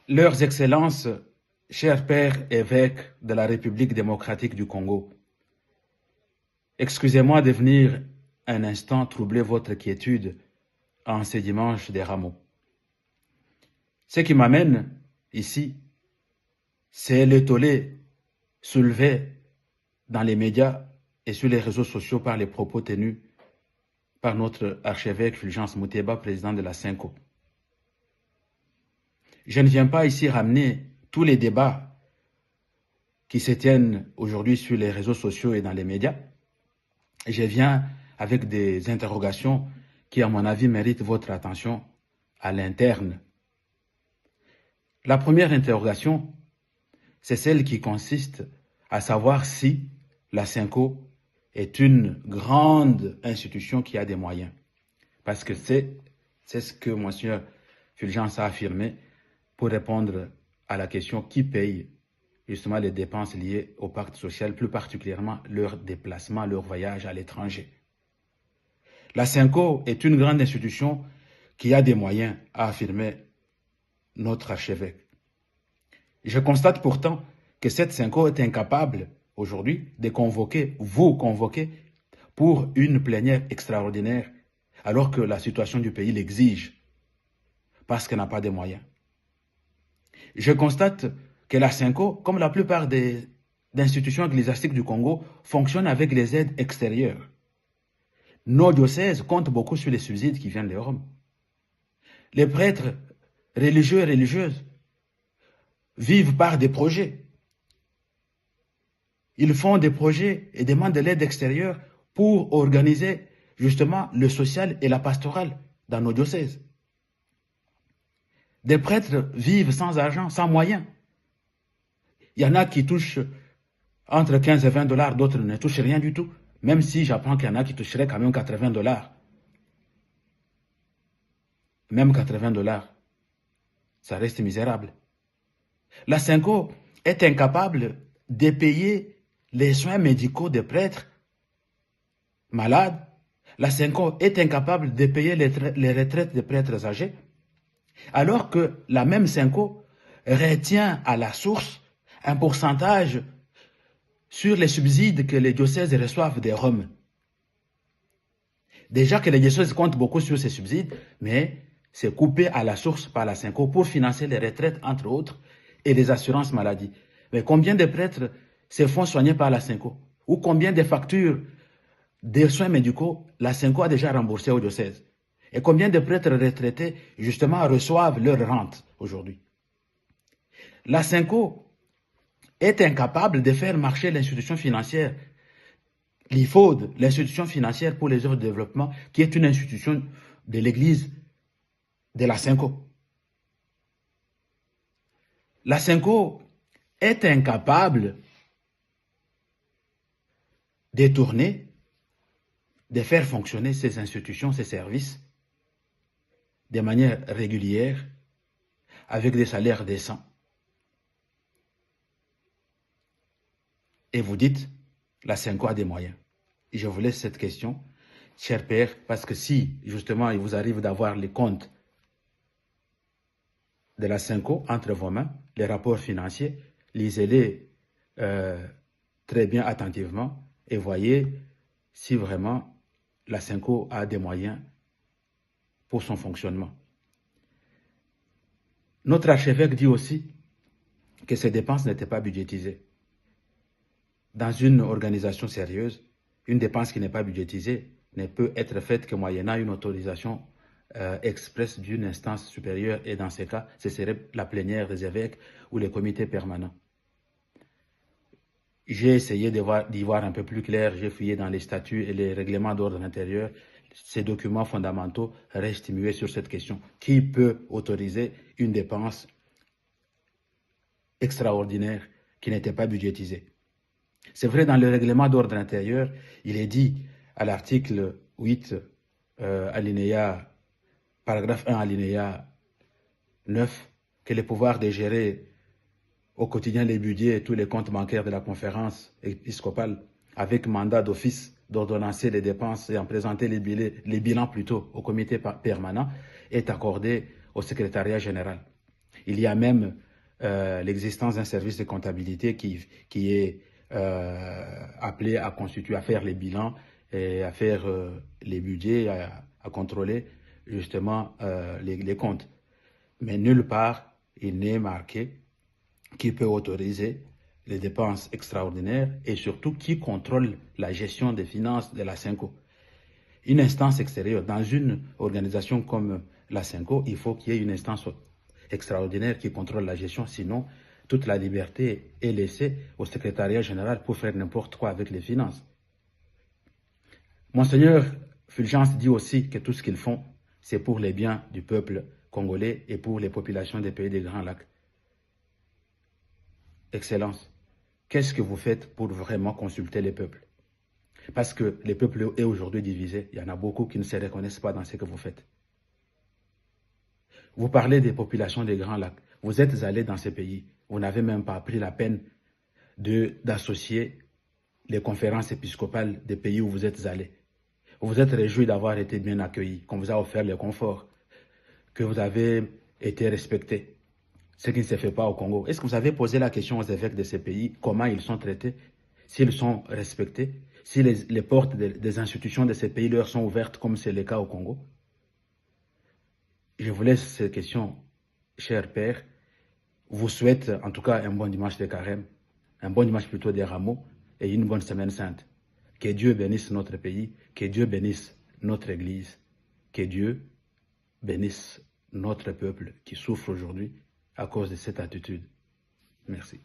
Leurs Excellences, chers pères évêques de la République démocratique du Congo, excusez-moi de venir un instant troubler votre quiétude en ce dimanche des Rameaux. Ce qui m'amène ici, c'est le tollé soulevé dans les médias et sur les réseaux sociaux par les propos tenus par notre archevêque Fulgence Moutéba, président de la SENCO. Je ne viens pas ici ramener tous les débats qui se tiennent aujourd'hui sur les réseaux sociaux et dans les médias. Je viens avec des interrogations qui, à mon avis, méritent votre attention à l'interne. La première interrogation, c'est celle qui consiste à savoir si la SENCO est une grande institution qui a des moyens. Parce que c'est ce que M. Fulgence a affirmé pour répondre à la question qui paye justement les dépenses liées au pacte social, plus particulièrement leur déplacement, leur voyage à l'étranger. La SENCO est une grande institution qui a des moyens, a affirmé notre archevêque. Je constate pourtant que cette SENCO est incapable aujourd'hui de vous convoquer pour une plénière extraordinaire, alors que la situation du pays l'exige, parce qu'elle n'a pas de moyens. Je constate que la SENCO, comme la plupart des institutions ecclésiastiques du Congo, fonctionne avec les aides extérieures. Nos diocèses comptent beaucoup sur les subsides qui viennent de Rome. Les prêtres religieux et religieuses vivent par des projets. Ils font des projets et demandent de l'aide extérieure pour organiser justement le social et la pastorale dans nos diocèses. Des prêtres vivent sans argent, sans moyens. Il y en a qui touchent entre 15 et 20 $, d'autres ne touchent rien du tout, même si j'apprends qu'il y en a qui toucheraient quand même 80 $. Même 80 $, ça reste misérable. La SENCO est incapable de payer les soins médicaux des prêtres malades. La SENCO est incapable de payer les retraites des prêtres âgés, alors que la même SENCO retient à la source un pourcentage sur les subsides que les diocèses reçoivent des Roms. Déjà que les diocèses comptent beaucoup sur ces subsides, mais c'est coupé à la source par la SENCO pour financer les retraites, entre autres, et les assurances maladie. Mais combien de prêtres se font soigner par la SENCO? Ou combien de factures des soins médicaux la SENCO a déjà remboursées aux diocèses? Et combien de prêtres retraités, justement, reçoivent leur rente aujourd'hui? La SENCO est incapable de faire marcher l'institution financière, l'IFOD, l'institution financière pour les œuvres de développement, qui est une institution de l'Église de la SENCO. La SENCO est incapable de tourner, de faire fonctionner ces institutions, ces services, de manière régulière, avec des salaires décents. Et vous dites, la SENCO a des moyens. Et je vous laisse cette question, cher père, parce que si, justement, il vous arrive d'avoir les comptes de la SENCO entre vos mains, les rapports financiers, lisez-les très bien attentivement et voyez si vraiment la SENCO a des moyens pour son fonctionnement. Notre archevêque dit aussi que ces dépenses n'étaient pas budgétisées. Dans une organisation sérieuse, une dépense qui n'est pas budgétisée ne peut être faite que moyennant une autorisation express d'une instance supérieure, et dans ces cas, ce serait la plénière des évêques ou les comités permanents. J'ai essayé d'y voir un peu plus clair, j'ai fouillé dans les statuts et les règlements d'ordre intérieur. Ces documents fondamentaux restent muets sur cette question. Qui peut autoriser une dépense extraordinaire qui n'était pas budgétisée? C'est vrai, dans le règlement d'ordre intérieur, il est dit à l'article 8, paragraphe 1, alinéa 9, que le pouvoir de gérer au quotidien les budgets et tous les comptes bancaires de la conférence épiscopale, avec mandat d'office d'ordonnancer les dépenses et en présenter les bilans plutôt au comité permanent, est accordé au secrétariat général. Il y a même l'existence d'un service de comptabilité qui est appelé à constituer, à faire les bilans et à faire les budgets, à contrôler justement les comptes. Mais nulle part, il n'est marqué qui peut autoriser les dépenses extraordinaires et surtout qui contrôle la gestion des finances de la Cenco. Une instance extérieure, dans une organisation comme la Cenco, il faut qu'il y ait une instance extraordinaire qui contrôle la gestion, sinon toute la liberté est laissée au secrétariat général pour faire n'importe quoi avec les finances. Monseigneur Fulgence dit aussi que tout ce qu'ils font, c'est pour les biens du peuple congolais et pour les populations des pays des Grands Lacs. Excellence, qu'est-ce que vous faites pour vraiment consulter les peuples? Parce que le peuple est aujourd'hui divisé. Il y en a beaucoup qui ne se reconnaissent pas dans ce que vous faites. Vous parlez des populations des Grands Lacs. Vous êtes allés dans ces pays. Vous n'avez même pas pris la peine d'associer les conférences épiscopales des pays où vous êtes allés. Vous vous êtes réjouis d'avoir été bien accueillis, qu'on vous a offert le confort, que vous avez été respectés. Ce qui ne se fait pas au Congo. Est-ce que vous avez posé la question aux évêques de ces pays, comment ils sont traités, s'ils sont respectés, si les portes des institutions de ces pays leur sont ouvertes comme c'est le cas au Congo? Je vous laisse ces questions, cher Père. Vous souhaite en tout cas un bon dimanche de carême, un bon dimanche plutôt des rameaux et une bonne semaine sainte. Que Dieu bénisse notre pays, que Dieu bénisse notre Église, que Dieu bénisse notre peuple qui souffre aujourd'hui à cause de cette attitude. Merci.